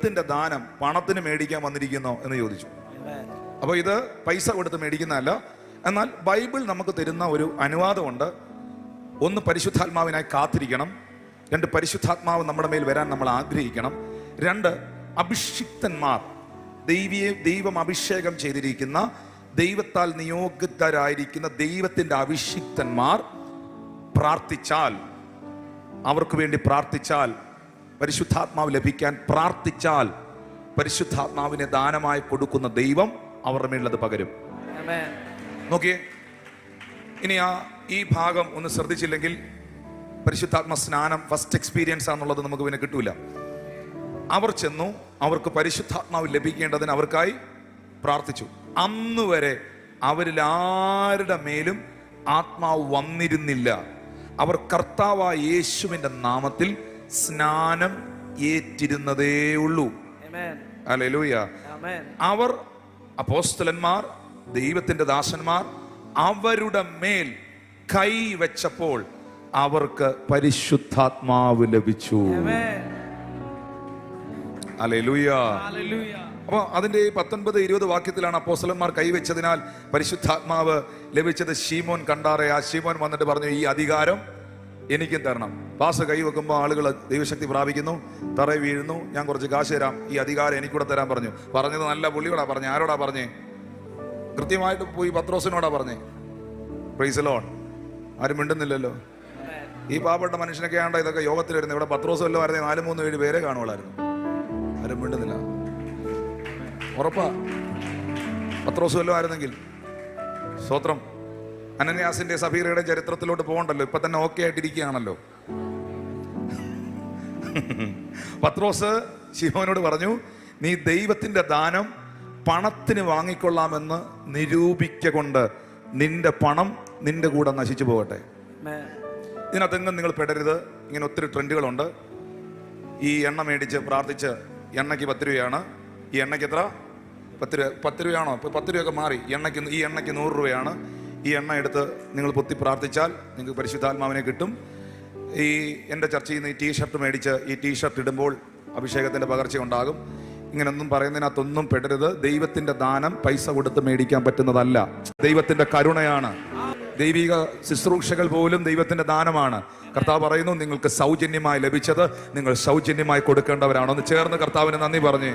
ദൈവത്തിന്റെ ദാനം പണത്തിന് മേടിക്കാൻ വന്നിരിക്കുന്നോ എന്ന് ചോദിച്ചു. അപ്പോൾ ഇത് പൈസ കൊടുത്ത് മേടിക്കുന്നതല്ല. എന്നാൽ ബൈബിൾ നമുക്ക് തരുന്ന ഒരു അനുവാദമുണ്ട്. ഒന്ന്, പരിശുദ്ധാത്മാവിനായി കാത്തിരിക്കണം. രണ്ട്, പരിശുദ്ധാത്മാവ് നമ്മുടെ മേൽ വരാൻ നമ്മൾ ആഗ്രഹിക്കണം. രണ്ട്, അഭിഷിക്തന്മാർ, ദൈവം അഭിഷേകം ചെയ്തിരിക്കുന്ന, ദൈവത്താൽ നിയോഗിതരായിരിക്കുന്ന ദൈവത്തിന്റെ അഭിഷിക്തന്മാർ പ്രാർത്ഥിച്ചാൽ, അവർക്ക് വേണ്ടി പ്രാർത്ഥിച്ചാൽ, പരിശുദ്ധാത്മാവ് ലഭിക്കാൻ പ്രാർത്ഥിച്ചാൽ, പരിശുദ്ധാത്മാവിനെ ദാനമായി കൊടുക്കുന്ന ദൈവം അവരുടെ മേലുള്ളത് പകരും. നോക്കിയേ, ഇനി ഈ ഭാഗം ഒന്ന് ശ്രദ്ധിച്ചില്ലെങ്കിൽ പരിശുദ്ധാത്മ സ്നാനം ഫസ്റ്റ് എക്സ്പീരിയൻസ് ആണെന്നുള്ളത് നമുക്ക് പിന്നെ കിട്ടൂല. അവർ ചെന്നു, അവർക്ക് പരിശുദ്ധാത്മാവ് ലഭിക്കേണ്ടതിന് അവർക്കായി പ്രാർത്ഥിച്ചു. അന്ന് വരെ അവരിൽ ആരുടെ മേലും ആത്മാവ് വന്നിരുന്നില്ല. അവർ കർത്താവായ യേശുവിന്റെ നാമത്തിൽ സ്നാനം ഏറ്റിരുന്നതേ ഉള്ളൂ. ഹല്ലേലൂയ. അവർ അപ്പോസ്തലന്മാർ, ദൈവത്തിന്റെ ദാസന്മാർ അവരുടെ മേൽ കൈ വെച്ചപ്പോൾ അവർക്ക് പരിശുദ്ധാത്മാവ് ലഭിച്ചു. ഹല്ലേലൂയ. അപ്പൊ അതിന്റെ 19-20 വാക്യത്തിലാണ് അപ്പോസ്തലന്മാർ കൈവച്ചതിനാൽ പരിശുദ്ധാത്മാവ് ലഭിച്ചത്. ശീമോൻ കണ്ടാറെ, ആ ശീമോൻ വന്നിട്ട് പറഞ്ഞു, ഈ അധികാരം എനിക്കും തരണം. പാസ് കൈവെക്കുമ്പോൾ ആളുകൾ ദൈവശക്തി പ്രാപിക്കുന്നു, തറയിൽ വീഴുന്നു. ഞാൻ കുറച്ച് കാശ് തരാം, ഈ അധികാരം എനിക്കൂടെ തരാൻ പറഞ്ഞു. പറഞ്ഞത് നല്ല പുള്ളിയോടാ പറഞ്ഞേ. ആരോടാ പറഞ്ഞേ? കൃത്യമായിട്ട് പോയി പത്രോസിനോടാ പറഞ്ഞേ. Praise the Lord. ആരും മിണ്ടുന്നില്ലല്ലോ. ഈ പാവപ്പെട്ട മനുഷ്യനൊക്കെ ആണ്ട ഇതൊക്കെ യോഗത്തിൽ വരുന്നത്. ഇവിടെ പത്രോസ് വല്ലതും ആയിരുന്നേ 4-3-7 പേരെ കാണുള്ളായിരുന്നു. ആരും മിണ്ടുന്നില്ല. ഉറപ്പാ, പത്രോസ് വല്ലതും ആയിരുന്നെങ്കിൽ. സ്തോത്രം. അനന്യാസിന്റെ സഫീറയുടെ ചരിത്രത്തിലോട്ട് പോകണ്ടല്ലോ, ഇപ്പൊ തന്നെ ഓക്കെ ആയിട്ടിരിക്കുകയാണല്ലോ. പത്രോസ് ശിമോനോട് പറഞ്ഞു, നീ ദൈവത്തിന്റെ ദാനം പണത്തിന് വാങ്ങിക്കൊള്ളാമെന്ന് നിരൂപിക്കൊണ്ട് നിന്റെ പണം നിന്റെ കൂടെ നശിച്ചു പോകട്ടെ. ഇതിനകത്തെങ്ങും നിങ്ങൾ പെടരുത്. ഇങ്ങനെ ഒത്തിരി ട്രെൻഡുകളുണ്ട്. ഈ എണ്ണ മേടിച്ച് പ്രാർത്ഥിച്ച്, എണ്ണയ്ക്ക് 10 രൂപയാണ്. ഈ എണ്ണയ്ക്ക് എത്ര? 10 രൂപയാണോ? ഇപ്പൊ 10 രൂപയൊക്കെ മാറി. ഈ എണ്ണയ്ക്ക് 100 രൂപയാണ്. ഈ എണ്ണ എടുത്ത് നിങ്ങൾ പൊത്തി പ്രാർത്ഥിച്ചാൽ നിങ്ങൾക്ക് പരിശുദ്ധാത്മാവിനെ കിട്ടും. ഈ എൻ്റെ ചർച്ചയിൽ നിന്ന് ഈ ടീഷർട്ട് മേടിച്ച് ഈ ടീഷർട്ട് ഇടുമ്പോൾ അഭിഷേകത്തിൻ്റെ പകർച്ച ഉണ്ടാകും. ഇങ്ങനൊന്നും പറയുന്നതിനകത്തൊന്നും പെടരുത്. ദൈവത്തിൻ്റെ ദാനം പൈസ കൊടുത്ത് മേടിക്കാൻ പറ്റുന്നതല്ല. ദൈവത്തിൻ്റെ കരുണയാണ്. ദൈവിക ശുശ്രൂഷകൾ പോലും ദൈവത്തിൻ്റെ ദാനമാണ്. കർത്താവ് പറയുന്നു, നിങ്ങൾക്ക് സൗജന്യമായി ലഭിച്ചത് നിങ്ങൾ സൗജന്യമായി കൊടുക്കേണ്ടവരാണ്. ഒന്ന് ചേർന്ന് കർത്താവിന് നന്ദി പറഞ്ഞേ.